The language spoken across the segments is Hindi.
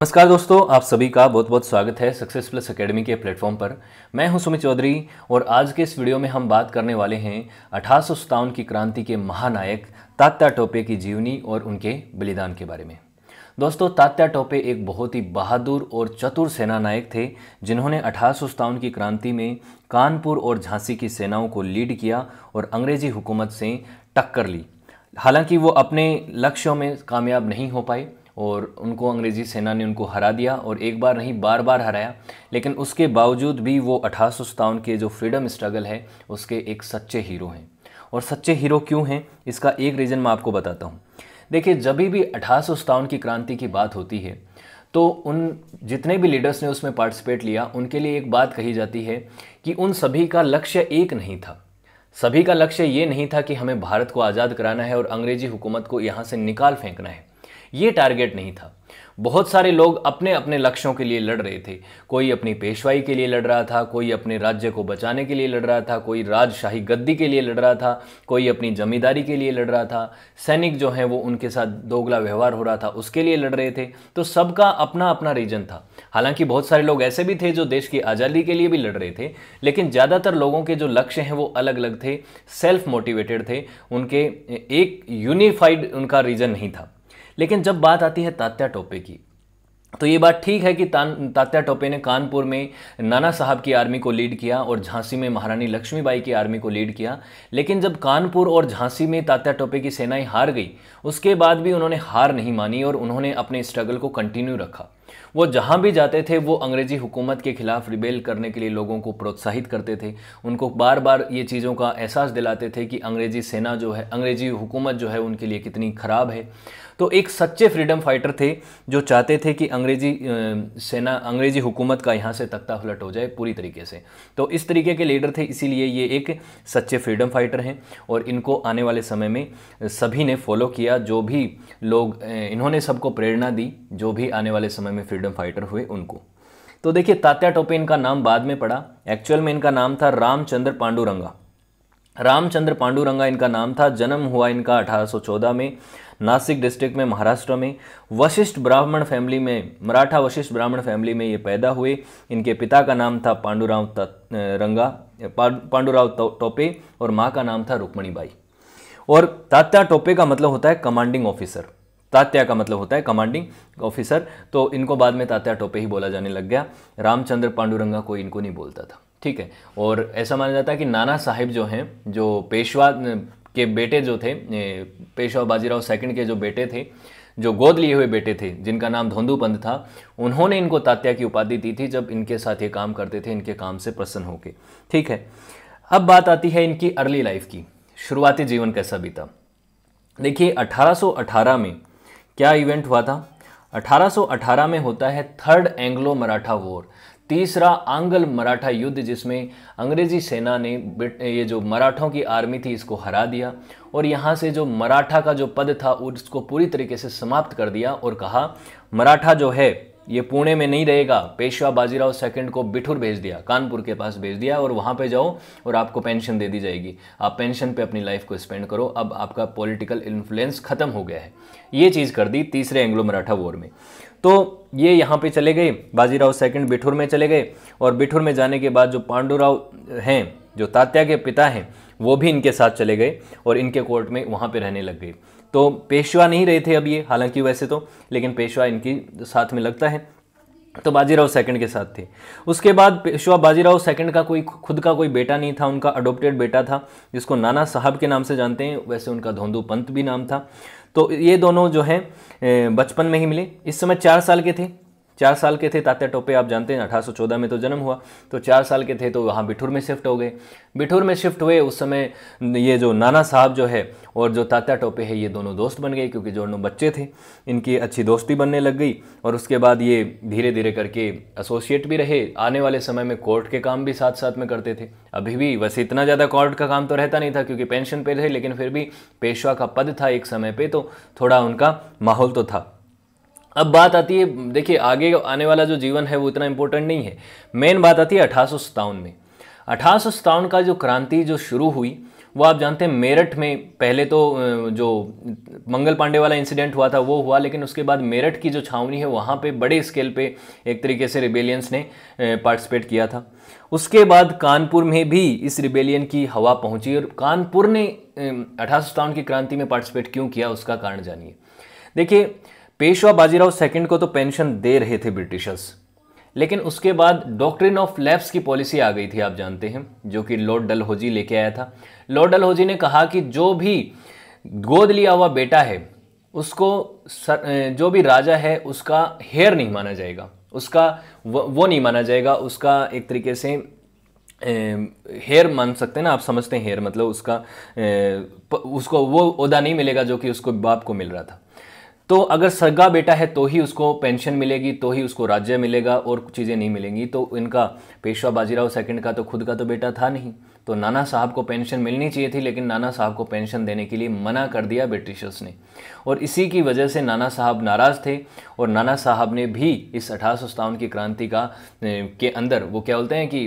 नमस्कार दोस्तों, आप सभी का बहुत बहुत स्वागत है सक्सेस प्लस एकेडमी के प्लेटफॉर्म पर। मैं हूं सुमित चौधरी और आज के इस वीडियो में हम बात करने वाले हैं 1857 की क्रांति के महानायक तात्या टोपे की जीवनी और उनके बलिदान के बारे में। दोस्तों, तात्या टोपे एक बहुत ही बहादुर और चतुर सेना नायक थे जिन्होंने 1857 की क्रांति में कानपुर और झांसी की सेनाओं को लीड किया और अंग्रेजी हुकूमत से टक्कर ली। हालांकि वो अपने लक्ष्यों में कामयाब नहीं हो पाए और उनको अंग्रेज़ी सेना ने उनको हरा दिया और एक बार नहीं बार बार हराया, लेकिन उसके बावजूद भी वो 1857 के जो फ्रीडम स्ट्रगल है उसके एक सच्चे हीरो हैं। और सच्चे हीरो क्यों हैं, इसका एक रीज़न मैं आपको बताता हूँ। देखिए, जब भी 1857 की क्रांति की बात होती है तो उन जितने भी लीडर्स ने उसमें पार्टिसिपेट लिया उनके लिए एक बात कही जाती है कि उन सभी का लक्ष्य एक नहीं था। सभी का लक्ष्य ये नहीं था कि हमें भारत को आज़ाद कराना है और अंग्रेजी हुकूमत को यहाँ से निकाल फेंकना है, ये टारगेट नहीं था। बहुत सारे लोग अपने अपने लक्ष्यों के लिए लड़ रहे थे। कोई अपनी पेशवाई के लिए लड़ रहा था, कोई अपने राज्य को बचाने के लिए लड़ रहा था, कोई राजशाही गद्दी के लिए लड़ रहा था, कोई अपनी जमींदारी के लिए लड़ रहा था। सैनिक जो हैं वो उनके साथ दोगला व्यवहार हो रहा था उसके लिए लड़ रहे थे। तो सबका अपना अपना रीजन था। हालांकि बहुत सारे लोग ऐसे भी थे जो देश की आज़ादी के लिए भी लड़ रहे थे, लेकिन ज़्यादातर लोगों के जो लक्ष्य हैं वो अलग अलग थे, सेल्फ मोटिवेटेड थे। उनके एक यूनिफाइड उनका रीजन नहीं था। लेकिन जब बात आती है तात्या टोपे की, तो ये बात ठीक है कि तात्या टोपे ने कानपुर में नाना साहब की आर्मी को लीड किया और झांसी में महारानी लक्ष्मीबाई की आर्मी को लीड किया। लेकिन जब कानपुर और झांसी में तात्या टोपे की सेनाएं हार गई, उसके बाद भी उन्होंने हार नहीं मानी और उन्होंने अपने स्ट्रगल को कंटिन्यू रखा। वो जहाँ भी जाते थे वो अंग्रेजी हुकूमत के खिलाफ रिबेल करने के लिए लोगों को प्रोत्साहित करते थे। उनको बार बार ये चीज़ों का एहसास दिलाते थे कि अंग्रेजी सेना जो है, अंग्रेजी हुकूमत जो है उनके लिए कितनी ख़राब है। तो एक सच्चे फ्रीडम फाइटर थे जो चाहते थे कि अंग्रेजी सेना, अंग्रेजी हुकूमत का यहाँ से तख्ता उलट हो जाए पूरी तरीके से। तो इस तरीके के लीडर थे, इसीलिए ये एक सच्चे फ्रीडम फाइटर हैं और इनको आने वाले समय में सभी ने फॉलो किया। जो भी लोग, इन्होंने सबको प्रेरणा दी जो भी आने वाले समय में फ्रीडम फाइटर हुए उनको। तो देखिए, तात्या टोपे इनका नाम बाद में पड़ा। एक्चुअल में इनका नाम था रामचंद्र पांडुरंगा। रामचंद्र पांडुरंगा इनका नाम था। जन्म हुआ इनका 1814 में नासिक डिस्ट्रिक्ट में, महाराष्ट्र में। वशिष्ठ ब्राह्मण फैमिली में, मराठा वशिष्ठ ब्राह्मण फैमिली में ये पैदा हुए। इनके पिता का नाम था पांडुराव टोपे और माँ का नाम था रुक्मणीबाई। और तात्या टोपे का मतलब होता है कमांडिंग ऑफिसर। तात्या का मतलब होता है कमांडिंग ऑफिसर, तो इनको बाद में तात्या टोपे ही बोला जाने लग गया। रामचंद्र पांडुरंगा कोई इनको नहीं बोलता था, ठीक है। और ऐसा माना जाता है कि नाना साहिब जो हैं, जो पेशवा के बेटे जो थे, पेशवा बाजीराव सेकंड के जो बेटे थे, जो गोद लिए हुए बेटे थे, जिनका नाम धोंदू पंत था, उन्होंने इनको तात्या की उपाधि दी थी जब इनके साथ ये काम करते थे, इनके काम से प्रसन्न होके, ठीक है। अब बात आती है इनकी अर्ली लाइफ की, शुरुआती जीवन कैसा बीता। देखिए, 1818 में क्या इवेंट हुआ था। 1818 में होता है थर्ड एंग्लो मराठा वॉर, तीसरा आंग्ल मराठा युद्ध, जिसमें अंग्रेजी सेना ने ये जो मराठों की आर्मी थी इसको हरा दिया और यहाँ से जो मराठा का जो पद था उसको पूरी तरीके से समाप्त कर दिया और कहा मराठा जो है ये पुणे में नहीं रहेगा। पेशवा बाजीराव सेकंड को बिठूर भेज दिया, कानपुर के पास भेज दिया और वहाँ पे जाओ और आपको पेंशन दे दी जाएगी, आप पेंशन पे अपनी लाइफ को स्पेंड करो, अब आपका पॉलिटिकल इन्फ्लुएंस खत्म हो गया है। ये चीज़ कर दी तीसरे एंग्लो मराठा वॉर में। तो ये यहाँ पे चले गए, बाजीराव सेकंड बिठूर में चले गए और बिठूर में जाने के बाद जो पांडुराव हैं, जो तात्या के पिता हैं, वो भी इनके साथ चले गए और इनके कोर्ट में वहाँ पे रहने लग गए। तो पेशवा नहीं रहे थे अब ये, हालांकि वैसे तो, लेकिन पेशवा इनकी साथ में लगता है, तो बाजीराव सेकंड के साथ थे। उसके बाद पेशवा बाजीराव सेकंड का कोई खुद का कोई बेटा नहीं था, उनका अडोप्टेड बेटा था जिसको नाना साहब के नाम से जानते हैं, वैसे उनका धोंदू पंत भी नाम था। तो ये दोनों जो हैं बचपन में ही मिले। इस समय 4 साल के थे, 4 साल के थे तात्या टोपे। आप जानते हैं 1814 में तो जन्म हुआ, तो 4 साल के थे तो वहाँ बिठूर में शिफ्ट हो गए। बिठूर में शिफ्ट हुए उस समय ये जो नाना साहब जो है और जो तात्या टोपे है ये दोनों दोस्त बन गए, क्योंकि दोनों बच्चे थे, इनकी अच्छी दोस्ती बनने लग गई। और उसके बाद ये धीरे धीरे करके एसोसिएट भी रहे। आने वाले समय में कोर्ट के काम भी साथ साथ में करते थे। अभी भी वैसे इतना ज़्यादा कोर्ट का काम तो रहता नहीं था क्योंकि पेंशन पे थे, लेकिन फिर भी पेशवा का पद था एक समय पे, तो थोड़ा उनका माहौल तो था। अब बात आती है, देखिए आगे आने वाला जो जीवन है वो इतना इंपॉर्टेंट नहीं है, मेन बात आती है 1857 में। 1857 का जो क्रांति जो शुरू हुई वो आप जानते हैं मेरठ में पहले तो जो मंगल पांडे वाला इंसिडेंट हुआ था वो हुआ, लेकिन उसके बाद मेरठ की जो छावनी है वहाँ पे बड़े स्केल पे एक तरीके से रिबेलियंस ने पार्टिसिपेट किया था। उसके बाद कानपुर में भी इस रिबेलियन की हवा पहुंची, और कानपुर ने 1857 की क्रांति में पार्टिसिपेट क्यों किया उसका कारण जानिए। देखिए, पेशवा बाजीराव सेकंड को तो पेंशन दे रहे थे ब्रिटिशर्स, लेकिन उसके बाद डॉक्ट्रिन ऑफ लैप्स की पॉलिसी आ गई थी, आप जानते हैं, जो कि लॉर्ड डलहौजी लेके आया था। लॉर्ड डलहौजी ने कहा कि जो भी गोद लिया हुआ बेटा है उसको जो भी राजा है उसका हेयर नहीं माना जाएगा, उसका वो नहीं माना जाएगा, उसका एक तरीके से हेयर मान सकते हैं ना, आप समझते हैं हेयर मतलब उसको वो ओहदा नहीं मिलेगा जो कि उसको बाप को मिल रहा था। तो अगर सगा बेटा है तो ही उसको पेंशन मिलेगी, तो ही उसको राज्य मिलेगा, और चीज़ें नहीं मिलेंगी। तो इनका पेशवा बाजीराव सेकंड का तो खुद का तो बेटा था नहीं, तो नाना साहब को पेंशन मिलनी चाहिए थी, लेकिन नाना साहब को पेंशन देने के लिए मना कर दिया ब्रिटिशर्स ने, और इसी की वजह से नाना साहब नाराज़ थे। और नाना साहब ने भी इस 1857 की क्रांति के अंदर वो क्या बोलते हैं कि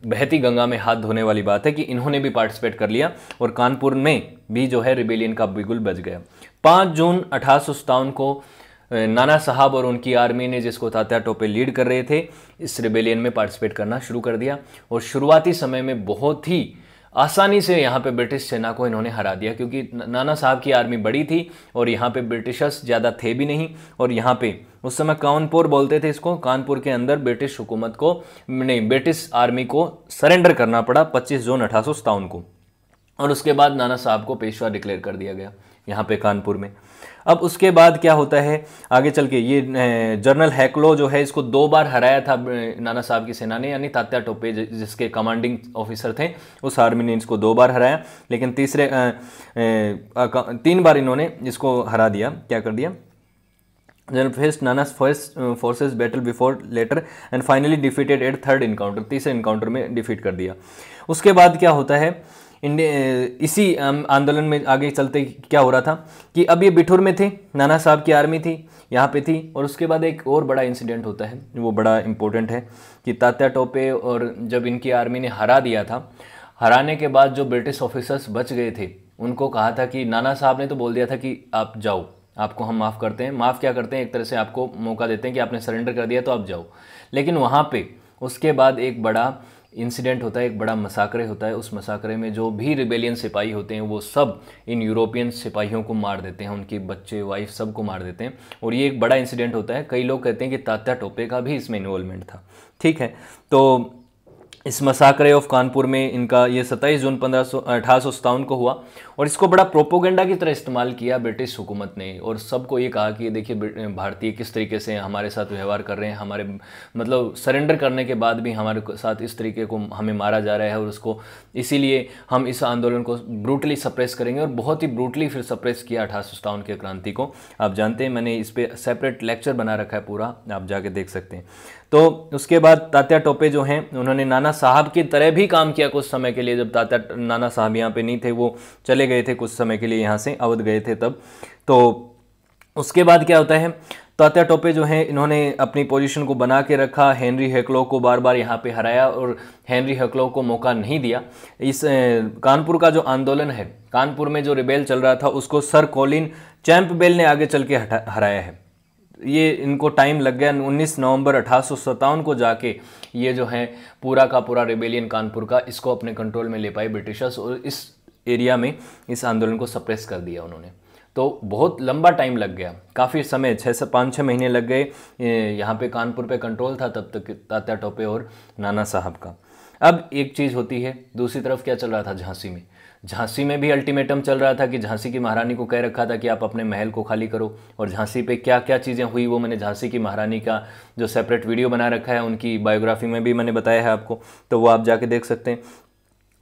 बहती गंगा में हाथ धोने वाली बात है कि इन्होंने भी पार्टिसिपेट कर लिया, और कानपुर में भी जो है रिबेलियन का बिगुल बज गया। 5 जून 1857 को नाना साहब और उनकी आर्मी ने, जिसको तात्या टोपे लीड कर रहे थे, इस रिबेलियन में पार्टिसिपेट करना शुरू कर दिया, और शुरुआती समय में बहुत ही आसानी से यहाँ पे ब्रिटिश सेना को इन्होंने हरा दिया, क्योंकि नाना साहब की आर्मी बड़ी थी और यहाँ पे ब्रिटिशर्स ज़्यादा थे भी नहीं। और यहाँ पे उस समय कानपुर बोलते थे इसको, कानपुर के अंदर ब्रिटिश हुकूमत को नहीं, ब्रिटिश आर्मी को सरेंडर करना पड़ा 25 जून 1857 को, और उसके बाद नाना साहब को पेशवा डिक्लेयर कर दिया गया यहाँ पे कानपुर में। अब उसके बाद क्या होता है आगे चल के, ये जनरल हैकलो जो है इसको 2 बार हराया था नाना साहब की सेना ने, यानी तात्या टोपे जिसके कमांडिंग ऑफिसर थे उस आर्मी ने इसको 2 बार हराया, लेकिन 3 बार इन्होंने इसको हरा दिया। क्या कर दिया, general fest Nana's first forces battle before later and finally defeated at third encounter, तीसरे इनकाउंटर में डिफीट कर दिया। उसके बाद क्या होता है, इसी आंदोलन में आगे चलते क्या हो रहा था कि अब ये बिठूर में थे, नाना साहब की आर्मी थी यहाँ पे थी, और उसके बाद एक और बड़ा इंसिडेंट होता है, वो बड़ा इंपॉर्टेंट है कि तात्या टोपे और जब इनकी आर्मी ने हरा दिया था, हराने के बाद जो ब्रिटिश ऑफिसर्स बच गए थे उनको कहा था कि नाना साहब ने तो बोल दिया था कि आप जाओ, आपको हम माफ़ करते हैं, माफ़ क्या करते हैं, एक तरह से आपको मौका देते हैं कि आपने सरेंडर कर दिया तो आप जाओ। लेकिन वहाँ पे उसके बाद एक बड़ा इंसिडेंट होता है, एक बड़ा मसाकरे होता है। उस मसाकरे में जो भी रिबेलियन सिपाही होते हैं वो सब इन यूरोपियन सिपाहियों को मार देते हैं, उनके बच्चे वाइफ सब को मार देते हैं, और ये एक बड़ा इंसिडेंट होता है। कई लोग कहते हैं कि तात्या टोपे का भी इसमें इन्वॉल्वमेंट था। ठीक है, तो इस मसाकरे ऑफ कानपुर में इनका ये 27 जून 1857 को हुआ, और इसको बड़ा प्रोपोगेंडा की तरह इस्तेमाल किया ब्रिटिश हुकूमत ने, और सबको ये कहा कि देखिए भारतीय किस तरीके से हमारे साथ व्यवहार कर रहे हैं, हमारे मतलब सरेंडर करने के बाद भी हमारे साथ इस तरीके को हमें मारा जा रहा है, और उसको इसीलिए हम इस आंदोलन को ब्रूटली सप्रेस करेंगे। और बहुत ही ब्रूटली फिर सप्रेस किया 1857 की क्रांति को। आप जानते हैं मैंने इस पर सेपरेट लेक्चर बना रखा है पूरा, आप जाके देख सकते हैं। तो उसके बाद तात्या टोपे जो हैं उन्होंने नाना साहब की तरह भी काम किया कुछ समय के लिए। जब नाना साहब यहाँ पे नहीं थे, वो चले गए थे कुछ समय के लिए, यहाँ से अवध गए थे तब। तो उसके बाद क्या होता है, तात्या टोपे जो हैं इन्होंने अपनी पोजीशन को बना के रखा, हेनरी हैकलो को बार बार यहाँ पे हराया, और हेनरी हैकलो को मौका नहीं दिया। इस कानपुर का जो आंदोलन है, कानपुर में जो रिबेल चल रहा था, उसको सर कॉलिन कैंपबेल ने आगे चल के हराया है। ये इनको टाइम लग गया, 19 नवंबर 1857 को जाके ये जो है पूरा का पूरा रिबेलियन कानपुर का, इसको अपने कंट्रोल में ले पाए ब्रिटिशर्स, और इस एरिया में इस आंदोलन को सप्रेस कर दिया उन्होंने। तो बहुत लंबा टाइम लग गया, काफ़ी समय 6 से 5-6 महीने लग गए। यहाँ पे कानपुर पे कंट्रोल था तब तक तात्या टोपे और नाना साहब का। अब एक चीज़ होती है, दूसरी तरफ क्या चल रहा था झांसी में। झांसी में भी अल्टीमेटम चल रहा था कि झांसी की महारानी को कह रखा था कि आप अपने महल को खाली करो, और झांसी पे क्या क्या चीज़ें हुई वो मैंने झांसी की महारानी का जो सेपरेट वीडियो बना रखा है, उनकी बायोग्राफी में भी मैंने बताया है आपको, तो वो आप जाके देख सकते हैं।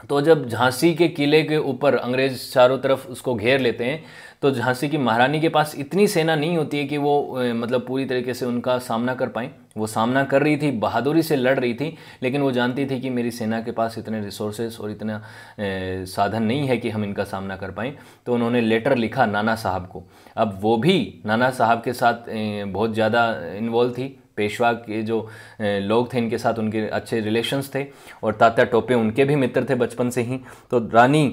तो जब झांसी के किले के ऊपर अंग्रेज चारों तरफ उसको घेर लेते हैं, तो झांसी की महारानी के पास इतनी सेना नहीं होती है कि वो मतलब पूरी तरीके से उनका सामना कर पाएँ। वो सामना कर रही थी, बहादुरी से लड़ रही थी, लेकिन वो जानती थी कि मेरी सेना के पास इतने रिसोर्सेज और इतना साधन नहीं है कि हम इनका सामना कर पाएँ। तो उन्होंने लेटर लिखा नाना साहब को। अब वो भी नाना साहब के साथ बहुत ज़्यादा इन्वॉल्व थी, पेशवा के जो लोग थे इनके साथ उनके अच्छे रिलेशंस थे, और तात्या टोपे उनके भी मित्र थे बचपन से ही। तो रानी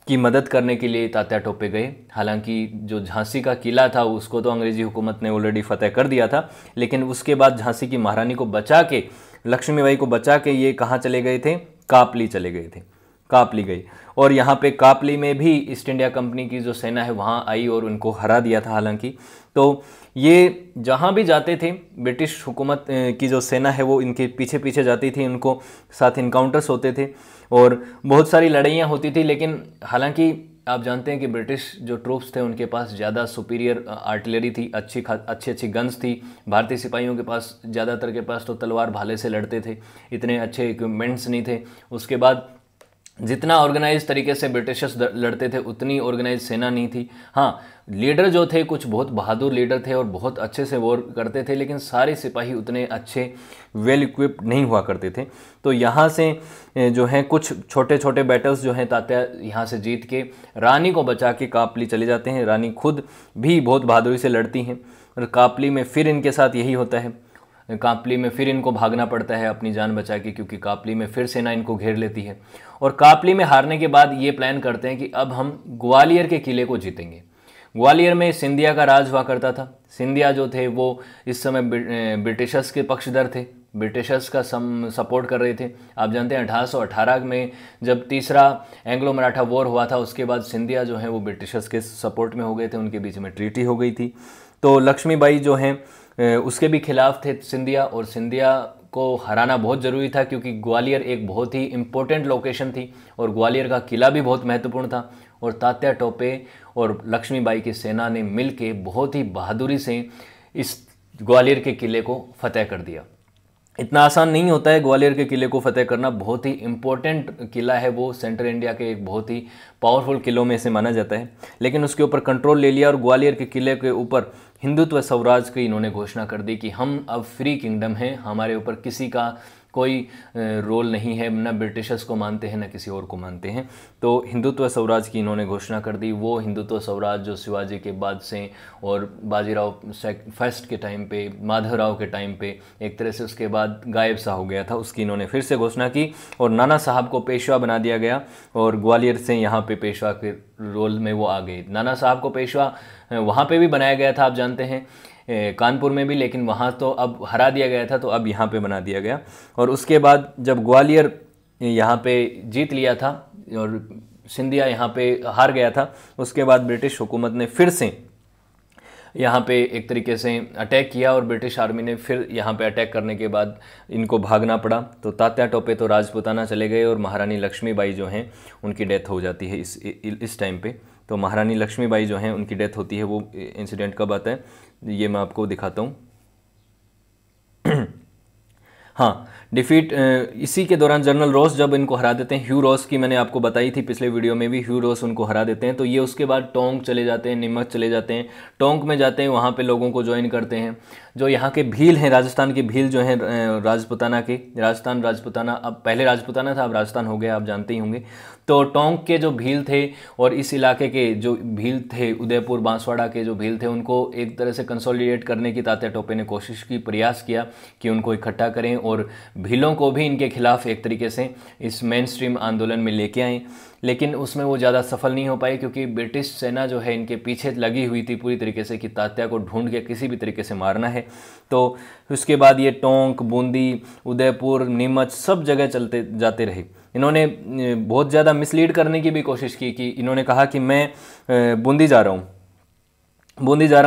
की मदद करने के लिए तात्या टोपे गए। हालांकि जो झांसी का किला था उसको तो अंग्रेजी हुकूमत ने ऑलरेडी फतेह कर दिया था, लेकिन उसके बाद झांसी की महारानी को बचा के, लक्ष्मीबाई को बचा के ये कहाँ चले गए थे? कापली चले गए थे, कापली गई। और यहाँ पे कापली में भी ईस्ट इंडिया कंपनी की जो सेना है वहाँ आई और उनको हरा दिया था। हालांकि तो ये जहाँ भी जाते थे ब्रिटिश हुकूमत की जो सेना है वो इनके पीछे पीछे जाती थी, उनको साथ इनकाउंटर्स होते थे और बहुत सारी लड़ाइयाँ होती थी। लेकिन हालांकि आप जानते हैं कि ब्रिटिश जो ट्रूप्स थे उनके पास ज़्यादा सुपीरियर आर्टिलरी थी, अच्छी गन्स थी। भारतीय सिपाहियों के पास ज़्यादातर के पास तो तलवार भाले से लड़ते थे, इतने अच्छे इक्विपमेंट्स नहीं थे। उसके बाद जितना ऑर्गेनाइज तरीके से ब्रिटिशर्स लड़ते थे उतनी ऑर्गेनाइज सेना नहीं थी। हाँ, लीडर जो थे कुछ बहुत बहादुर लीडर थे और बहुत अच्छे से वॉर करते थे, लेकिन सारे सिपाही उतने अच्छे वेल इक्विप्ड नहीं हुआ करते थे। तो यहाँ से जो है कुछ छोटे छोटे बैटल्स जो हैं तात्या यहाँ से जीत के रानी को बचा के कापली चले जाते हैं। रानी खुद भी बहुत बहादुरी से लड़ती हैं और कापली में फिर इनके साथ यही होता है। कापली में फिर इनको भागना पड़ता है अपनी जान बचा के, क्योंकि कापली में फिर सेना इनको घेर लेती है। और कापली में हारने के बाद ये प्लान करते हैं कि अब हम ग्वालियर के किले को जीतेंगे। ग्वालियर में सिंधिया का राज हुआ करता था। सिंधिया जो थे वो इस समय ब्रिटिशर्स के पक्षधर थे, ब्रिटिशर्स का सपोर्ट कर रहे थे। आप जानते हैं 1818 में जब तीसरा एंग्लो मराठा वॉर हुआ था उसके बाद सिंधिया जो हैं वो ब्रिटिशर्स के सपोर्ट में हो गए थे, उनके बीच में ट्रीटी हो गई थी। तो लक्ष्मीबाई जो हैं उसके भी खिलाफ थे सिंधिया, और सिंधिया को हराना बहुत ज़रूरी था क्योंकि ग्वालियर एक बहुत ही इम्पोर्टेंट लोकेशन थी और ग्वालियर का किला भी बहुत महत्वपूर्ण था। और तात्या टोपे और लक्ष्मीबाई की सेना ने मिलके बहुत ही बहादुरी से इस ग्वालियर के किले को फतेह कर दिया। इतना आसान नहीं होता है ग्वालियर के किले को फतेह करना, बहुत ही इम्पोर्टेंट किला है वो, सेंट्रल इंडिया के एक बहुत ही पावरफुल किलों में से माना जाता है। लेकिन उसके ऊपर कंट्रोल ले लिया और ग्वालियर के किले के ऊपर हिंदुत्व स्वराज की इन्होंने घोषणा कर दी कि हम अब फ्री किंगडम हैं, हमारे ऊपर किसी का कोई रोल नहीं है, न ब्रिटिशर्स को मानते हैं न किसी और को मानते हैं। तो हिंदुत्व स्वराज की इन्होंने घोषणा कर दी। वो हिंदुत्व स्वराज जो शिवाजी के बाद से और बाजीराव फर्स्ट के टाइम पे, माधवराव के टाइम पे एक तरह से उसके बाद गायब सा हो गया था, उसकी इन्होंने फिर से घोषणा की और नाना साहब को पेशवा बना दिया गया और ग्वालियर से यहाँ पे पेशवा के रोल में वो आ गए। नाना साहब को पेशवा वहाँ पे भी बनाया गया था, आप जानते हैं कानपुर में भी, लेकिन वहाँ तो अब हरा दिया गया था तो अब यहाँ पे बना दिया गया। और उसके बाद जब ग्वालियर यहाँ पे जीत लिया था और सिंधिया यहाँ पे हार गया था, उसके बाद ब्रिटिश हुकूमत ने फिर से यहाँ पे एक तरीके से अटैक किया और ब्रिटिश आर्मी ने फिर यहाँ पे अटैक करने के बाद इनको भागना पड़ा। तो तात्या टोपे तो राजपूताना चले गए और महारानी लक्ष्मीबाई जो हैं उनकी डेथ हो जाती है इस टाइम पे। तो महारानी लक्ष्मीबाई जो हैं उनकी डेथ होती है। वो इंसिडेंट कब आता है ये मैं आपको दिखाता हूँ। हाँ, डिफीट इसी के दौरान जनरल रॉस जब इनको हरा देते हैं, ह्यू रॉस की मैंने आपको बताई थी पिछले वीडियो में भी, ह्यू रॉस उनको हरा देते हैं। तो ये उसके बाद टोंक चले जाते हैं, नीमच चले जाते हैं। टोंक में जाते हैं, वहाँ पे लोगों को ज्वाइन करते हैं। जो यहाँ के भील हैं, राजस्थान के भील जो हैं राजपूताना के, राजस्थान राजपूताना अब पहले राजपूताना था, अब राजस्थान हो गया, आप जानते ही होंगे। तो टोंक के जो भील थे और इस इलाके के जो भील थे, उदयपुर बांसवाड़ा के जो भील थे, उनको एक तरह से कंसोलिडेट करने की तात्या टोपे ने कोशिश की, प्रयास किया कि उनको इकट्ठा करें और भीलों को भी इनके खिलाफ एक तरीके से इस मेन स्ट्रीम आंदोलन में लेके आए। लेकिन उसमें वो ज़्यादा सफल नहीं हो पाए क्योंकि ब्रिटिश सेना जो है इनके पीछे लगी हुई थी पूरी तरीके से कि तात्या को ढूंढ के किसी भी तरीके से मारना है। तो उसके बाद ये टोंक, बूंदी, उदयपुर, नीमच सब जगह चलते जाते रहे। इन्होंने बहुत ज़्यादा मिसलीड करने की भी कोशिश की कि इन्होंने कहा कि मैं बूंदी जा रहा हूँ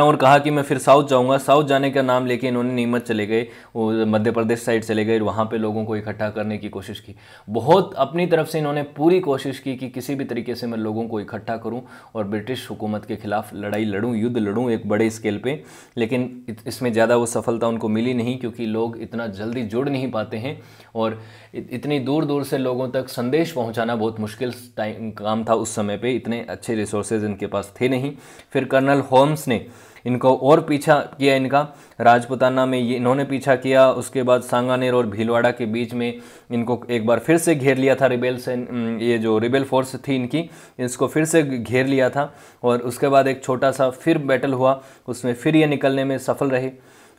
और कहा कि मैं फिर साउथ जाऊंगा। साउथ जाने का नाम लेके इन्होंने नीमच चले गए, वो मध्य प्रदेश साइड चले गए, वहाँ पे लोगों को इकट्ठा करने की कोशिश की। बहुत अपनी तरफ से इन्होंने पूरी कोशिश की कि किसी भी तरीके से मैं लोगों को इकट्ठा करूं और ब्रिटिश हुकूमत के खिलाफ लड़ाई लड़ूं, युद्ध लड़ूं एक बड़े स्केल पे। लेकिन इसमें ज़्यादा वो सफलता उनको मिली नहीं क्योंकि लोग इतना जल्दी जुड़ नहीं पाते हैं और इतनी दूर दूर से लोगों तक संदेश पहुँचाना बहुत मुश्किल काम था उस समय पर, इतने अच्छे रिसोर्सेज इनके पास थे नहीं। फिर कर्नल होम्स ने इनको और पीछा किया, इनका राजपूताना में ये इन्होंने पीछा किया। उसके बाद सांगानेर और भीलवाड़ा के बीच में इनको एक बार फिर से घेर लिया था रिबेल से, ये जो रिबेल फोर्स थी इनकी, इसको फिर से घेर लिया था। और उसके बाद एक छोटा सा फिर बैटल हुआ, उसमें फिर ये निकलने में सफल रहे।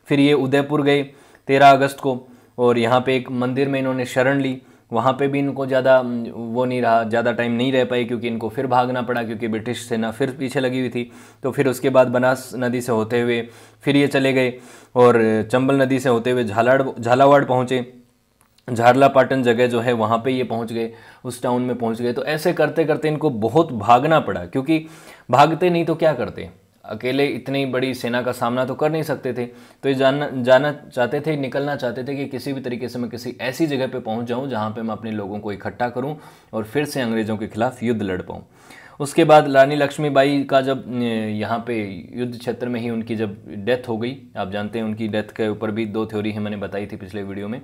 फिर ये उदयपुर गए 13 अगस्त को और यहाँ पे एक मंदिर में इन्होंने शरण ली। वहाँ पे भी इनको ज़्यादा वो नहीं रहा, ज़्यादा टाइम नहीं रह पाए क्योंकि इनको फिर भागना पड़ा क्योंकि ब्रिटिश सेना फिर पीछे लगी हुई थी। तो फिर उसके बाद बनास नदी से होते हुए फिर ये चले गए और चंबल नदी से होते हुए झालावाड़ पहुँचे। झारलापाटन जगह जो है वहाँ पे ये पहुँच गए, उस टाउन में पहुँच गए। तो ऐसे करते करते इनको बहुत भागना पड़ा, क्योंकि भागते नहीं तो क्या करते, अकेले इतनी बड़ी सेना का सामना तो कर नहीं सकते थे। तो ये जाना चाहते थे, निकलना चाहते थे कि किसी भी तरीके से मैं किसी ऐसी जगह पे पहुंच जाऊं जहां पे मैं अपने लोगों को इकट्ठा करूं और फिर से अंग्रेज़ों के खिलाफ युद्ध लड़ पाऊं। उसके बाद रानी लक्ष्मीबाई का जब यहाँ पे युद्ध क्षेत्र में ही उनकी जब डेथ हो गई, आप जानते हैं उनकी डेथ के ऊपर भी 2 थ्योरी है, मैंने बताई थी पिछले वीडियो में।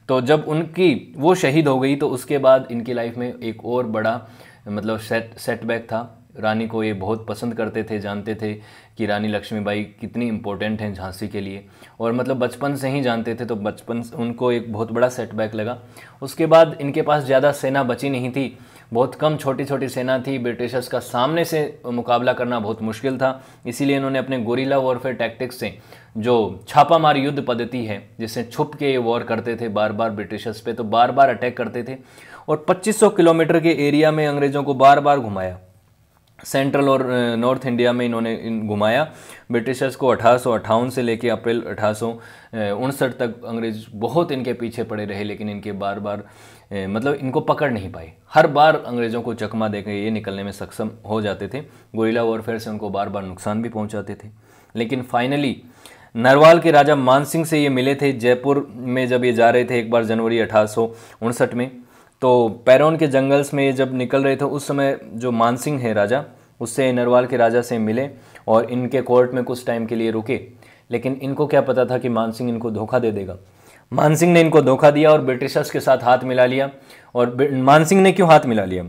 तो जब उनकी वो शहीद हो गई तो उसके बाद इनकी लाइफ में एक और बड़ा मतलब सेटबैक था। रानी को ये बहुत पसंद करते थे, जानते थे कि रानी लक्ष्मीबाई कितनी इम्पोर्टेंट हैं झांसी के लिए, और मतलब बचपन से ही जानते थे। तो बचपन उनको एक बहुत बड़ा सेटबैक लगा। उसके बाद इनके पास ज़्यादा सेना बची नहीं थी, बहुत कम छोटी छोटी सेना थी। ब्रिटिशर्स का सामने से मुकाबला करना बहुत मुश्किल था, इसीलिए इन्होंने अपने गोरिल्ला वॉरफेयर टैक्टिक्स से, जो छापामार युद्ध पद्धति है जिससे छुप के ये वॉर करते थे बार बार ब्रिटिशर्स पे, तो बार बार अटैक करते थे और 2500 किलोमीटर के एरिया में अंग्रेज़ों को बार बार घुमाया। सेंट्रल और नॉर्थ इंडिया में इन्होंने घुमाया। ब्रिटिशर्स को 1858 से लेकर अप्रैल 1859 तक अंग्रेज बहुत इनके पीछे पड़े रहे, लेकिन इनके बार बार मतलब इनको पकड़ नहीं पाए। हर बार अंग्रेज़ों को चकमा देकर ये निकलने में सक्षम हो जाते थे। गोरिल्ला वॉरफेयर से उनको बार बार नुकसान भी पहुंचाते थे। लेकिन फाइनली नरवाल के राजा मानसिंह से ये मिले थे जयपुर में, जब ये जा रहे थे एक बार जनवरी 1859 में। तो पैरोन के जंगल्स में जब निकल रहे थे उस समय जो मानसिंह है राजा, उससे नरवाल के राजा से मिले और इनके कोर्ट में कुछ टाइम के लिए रुके। लेकिन इनको क्या पता था कि मानसिंह इनको धोखा दे देगा। मानसिंह ने इनको धोखा दिया और ब्रिटिशर्स के साथ हाथ मिला लिया। और मानसिंह ने क्यों हाथ मिला लिया?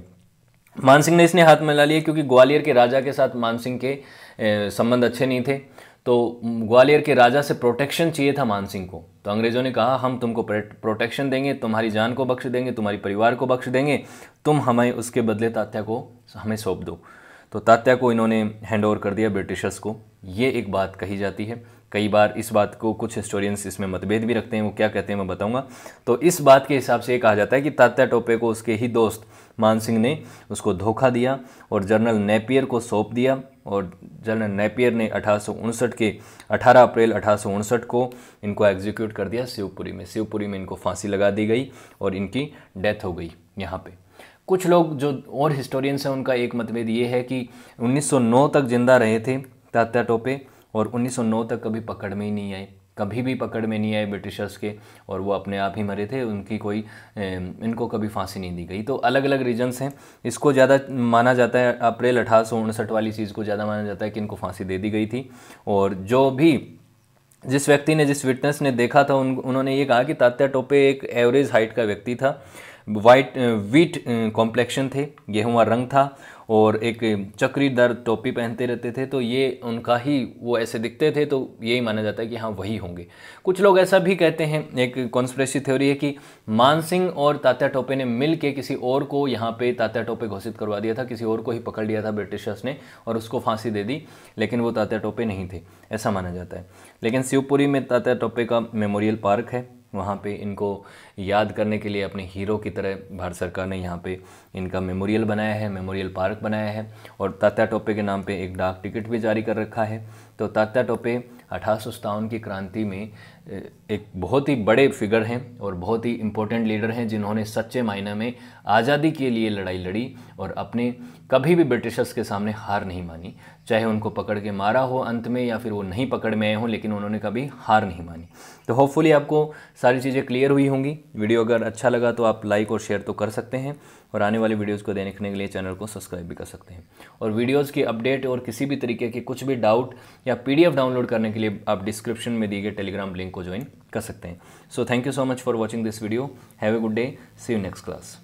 मानसिंह ने इसने हाथ मिला लिया क्योंकि ग्वालियर के राजा के साथ मानसिंह के संबंध अच्छे नहीं थे। तो ग्वालियर के राजा से प्रोटेक्शन चाहिए था मानसिंह को। तो अंग्रेज़ों ने कहा हम तुमको प्रोटेक्शन देंगे, तुम्हारी जान को बख्श देंगे, तुम्हारी परिवार को बख्श देंगे, तुम हमें उसके बदले तात्या को हमें सौंप दो। तो तात्या को इन्होंने हैंड ओवर कर दिया ब्रिटिशर्स को। ये एक बात कही जाती है। कई बार इस बात को कुछ हिस्टोरियंस इसमें मतभेद भी रखते हैं, वो क्या कहते हैं मैं बताऊंगा। तो इस बात के हिसाब से ये कहा जाता है कि तात्या टोपे को उसके ही दोस्त मानसिंह ने उसको धोखा दिया और जनरल नेपियर को सौंप दिया। और जनरल नेपियर ने 1859 के 18 अप्रैल 1859 को इनको एग्जीक्यूट कर दिया शिवपुरी में। शिवपुरी में इनको फांसी लगा दी गई और इनकी डेथ हो गई यहाँ पे। कुछ लोग जो और हिस्टोरियंस हैं उनका एक मतभेद ये है कि 1909 तक जिंदा रहे थे तात्या टोपे और 1909 तक कभी पकड़ में ही नहीं आए, कभी भी पकड़ में नहीं आए ब्रिटिशर्स के, और वो अपने आप ही मरे थे। उनकी कोई इनको कभी फांसी नहीं दी गई। तो अलग अलग रीजन्स हैं। इसको ज़्यादा माना जाता है, अप्रैल 1859 वाली चीज़ को ज़्यादा माना जाता है कि इनको फांसी दे दी गई थी। और जो भी जिस व्यक्ति ने, जिस विटनेस ने देखा था उन्होंने ये कहा कि तात्या टोपे एक एवरेज हाइट का व्यक्ति था, वीट कॉम्प्लेक्शन थे, गेहुआ रंग था और एक चक्रीदार टोपी पहनते रहते थे। तो ये उनका ही, वो ऐसे दिखते थे, तो यही माना जाता है कि हाँ वही होंगे। कुछ लोग ऐसा भी कहते हैं, एक कॉन्स्पिरेसी थ्योरी है कि मानसिंह और तात्या टोपे ने मिल के किसी और को यहाँ पे तात्या टोपे घोषित करवा दिया था, किसी और को ही पकड़ लिया था ब्रिटिशर्स ने और उसको फांसी दे दी, लेकिन वो तात्या टोपे नहीं थे, ऐसा माना जाता है। लेकिन शिवपुरी में तात्या टोपे का मेमोरियल पार्क है, वहाँ पे इनको याद करने के लिए अपने हीरो की तरह भारत सरकार ने यहाँ पे इनका मेमोरियल बनाया है, मेमोरियल पार्क बनाया है। और तात्या टोपे के नाम पे एक डाक टिकट भी जारी कर रखा है। तो तात्या टोपे 1857 की क्रांति में एक बहुत ही बड़े फिगर हैं और बहुत ही इम्पोर्टेंट लीडर हैं, जिन्होंने सच्चे मायने में आज़ादी के लिए लड़ाई लड़ी और अपने कभी भी ब्रिटिशर्स के सामने हार नहीं मानी। चाहे उनको पकड़ के मारा हो अंत में या फिर वो नहीं पकड़ में आए हों, लेकिन उन्होंने कभी हार नहीं मानी। तो होपफुली आपको सारी चीज़ें क्लियर हुई होंगी। वीडियो अगर अच्छा लगा तो आप लाइक और शेयर तो कर सकते हैं, और आने वाली वीडियोस को देखने के लिए चैनल को सब्सक्राइब भी कर सकते हैं। और वीडियोस की अपडेट और किसी भी तरीके के कुछ भी डाउट या PDF डाउनलोड करने के लिए आप डिस्क्रिप्शन में दिए गए टेलीग्राम लिंक को ज्वाइन कर सकते हैं। So thank you so much for watching this video. Have a good day, see you next class.